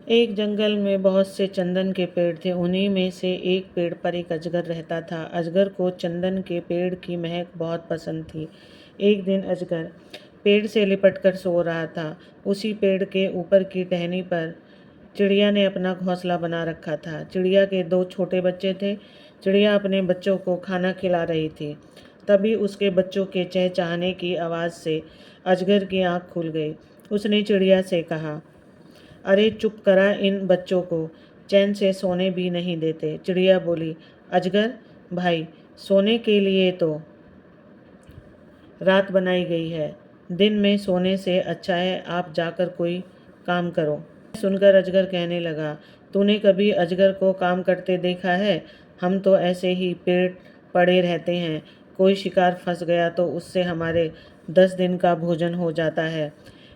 एक जंगल में बहुत से चंदन के पेड़ थे। उन्हीं में से एक पेड़ पर एक अजगर रहता था। अजगर को चंदन के पेड़ की महक बहुत पसंद थी। एक दिन अजगर पेड़ से लिपटकर सो रहा था। उसी पेड़ के ऊपर की टहनी पर चिड़िया ने अपना घोंसला बना रखा था। चिड़िया के दो छोटे बच्चे थे। चिड़िया अपने बच्चों को खाना खिला रही थी। तभी उसके बच्चों के चहचहाने की आवाज़ से अजगर की आंख खुल गई। उसने चिड़िया से कहा, अरे चुप करा इन बच्चों को, चैन से सोने भी नहीं देते। चिड़िया बोली, अजगर भाई, सोने के लिए तो रात बनाई गई है। दिन में सोने से अच्छा है आप जाकर कोई काम करो। सुनकर अजगर कहने लगा, तूने कभी अजगर को काम करते देखा है? हम तो ऐसे ही पेड़ पड़े रहते हैं। कोई शिकार फंस गया तो उससे हमारे 10 दिन का भोजन हो जाता है।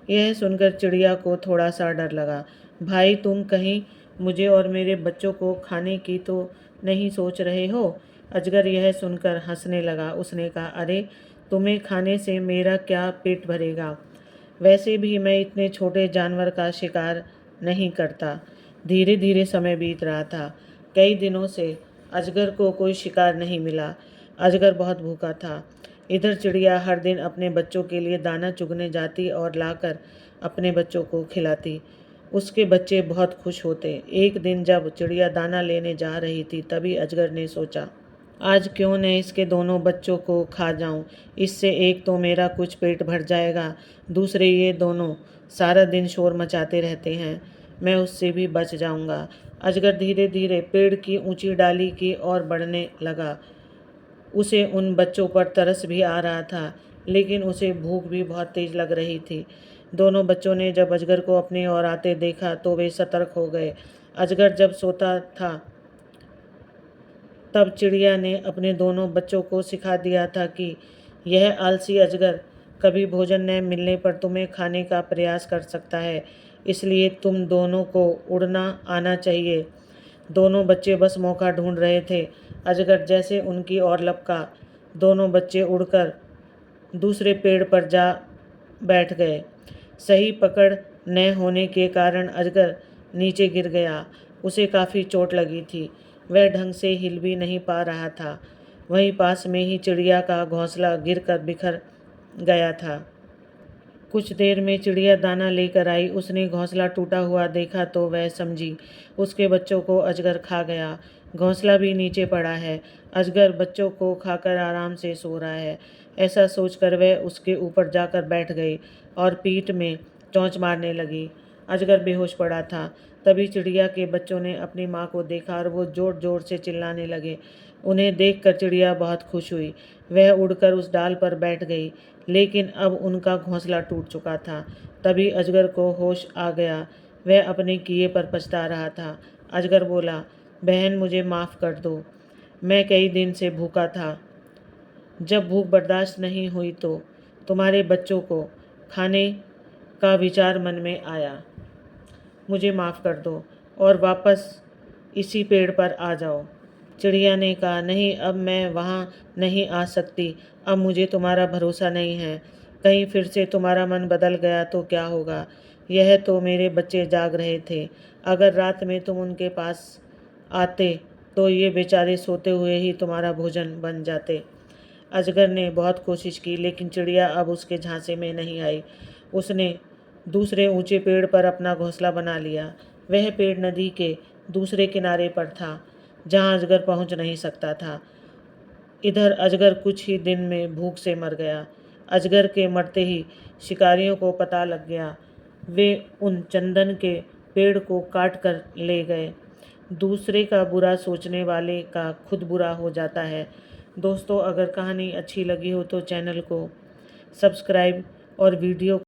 यह सुनकर चिड़िया को थोड़ा सा डर लगा। भाई, तुम कहीं मुझे और मेरे बच्चों को खाने की तो नहीं सोच रहे हो? अजगर यह सुनकर हंसने लगा। उसने कहा, अरे तुम्हें खाने से मेरा क्या पेट भरेगा? वैसे भी मैं इतने छोटे जानवर का शिकार नहीं करता। धीरे धीरे समय बीत रहा था। कई दिनों से अजगर को कोई शिकार नहीं मिला। अजगर बहुत भूखा था। इधर चिड़िया हर दिन अपने बच्चों के लिए दाना चुगने जाती और लाकर अपने बच्चों को खिलाती। उसके बच्चे बहुत खुश होते। एक दिन जब चिड़िया दाना लेने जा रही थी, तभी अजगर ने सोचा, आज क्यों न इसके दोनों बच्चों को खा जाऊं। इससे एक तो मेरा कुछ पेट भर जाएगा, दूसरे ये दोनों सारा दिन शोर मचाते रहते हैं, मैं उससे भी बच जाऊंगा। अजगर धीरे धीरे पेड़ की ऊंची डाली की ओर बढ़ने लगा। उसे उन बच्चों पर तरस भी आ रहा था, लेकिन उसे भूख भी बहुत तेज लग रही थी। दोनों बच्चों ने जब अजगर को अपनी ओर आते देखा तो वे सतर्क हो गए। अजगर जब सोता था तब चिड़िया ने अपने दोनों बच्चों को सिखा दिया था कि यह आलसी अजगर कभी भोजन न मिलने पर तुम्हें खाने का प्रयास कर सकता है, इसलिए तुम दोनों को उड़ना आना चाहिए। दोनों बच्चे बस मौका ढूंढ रहे थे। अजगर जैसे उनकी ओर लपका, दोनों बच्चे उड़कर दूसरे पेड़ पर जा बैठ गए। सही पकड़ न होने के कारण अजगर नीचे गिर गया। उसे काफ़ी चोट लगी थी। वह ढंग से हिल भी नहीं पा रहा था। वहीं पास में ही चिड़िया का घोंसला गिरकर बिखर गया था। कुछ देर में चिड़िया दाना लेकर आई। उसने घोंसला टूटा हुआ देखा तो वह समझी उसके बच्चों को अजगर खा गया। घोंसला भी नीचे पड़ा है। अजगर बच्चों को खाकर आराम से सो रहा है। ऐसा सोचकर वह उसके ऊपर जाकर बैठ गई और पीठ में चोंच मारने लगी। अजगर बेहोश पड़ा था। तभी चिड़िया के बच्चों ने अपनी माँ को देखा और वो जोर जोर से चिल्लाने लगे। उन्हें देखकर चिड़िया बहुत खुश हुई। वह उड़कर उस डाल पर बैठ गई, लेकिन अब उनका घोंसला टूट चुका था। तभी अजगर को होश आ गया। वह अपने किए पर पछता रहा था। अजगर बोला, बहन मुझे माफ़ कर दो, मैं कई दिन से भूखा था। जब भूख बर्दाश्त नहीं हुई तो तुम्हारे बच्चों को खाने का विचार मन में आया। मुझे माफ़ कर दो और वापस इसी पेड़ पर आ जाओ। चिड़िया ने कहा, नहीं, अब मैं वहाँ नहीं आ सकती। अब मुझे तुम्हारा भरोसा नहीं है। कहीं फिर से तुम्हारा मन बदल गया तो क्या होगा? यह तो मेरे बच्चे जाग रहे थे। अगर रात में तुम उनके पास आते तो ये बेचारे सोते हुए ही तुम्हारा भोजन बन जाते। अजगर ने बहुत कोशिश की, लेकिन चिड़िया अब उसके झांसे में नहीं आई। उसने दूसरे ऊंचे पेड़ पर अपना घोंसला बना लिया। वह पेड़ नदी के दूसरे किनारे पर था, जहां अजगर पहुंच नहीं सकता था। इधर अजगर कुछ ही दिन में भूख से मर गया। अजगर के मरते ही शिकारियों को पता लग गया। वे उन चंदन के पेड़ को काट कर ले गए। दूसरे का बुरा सोचने वाले का खुद बुरा हो जाता है। दोस्तों, अगर कहानी अच्छी लगी हो तो चैनल को सब्सक्राइब और वीडियो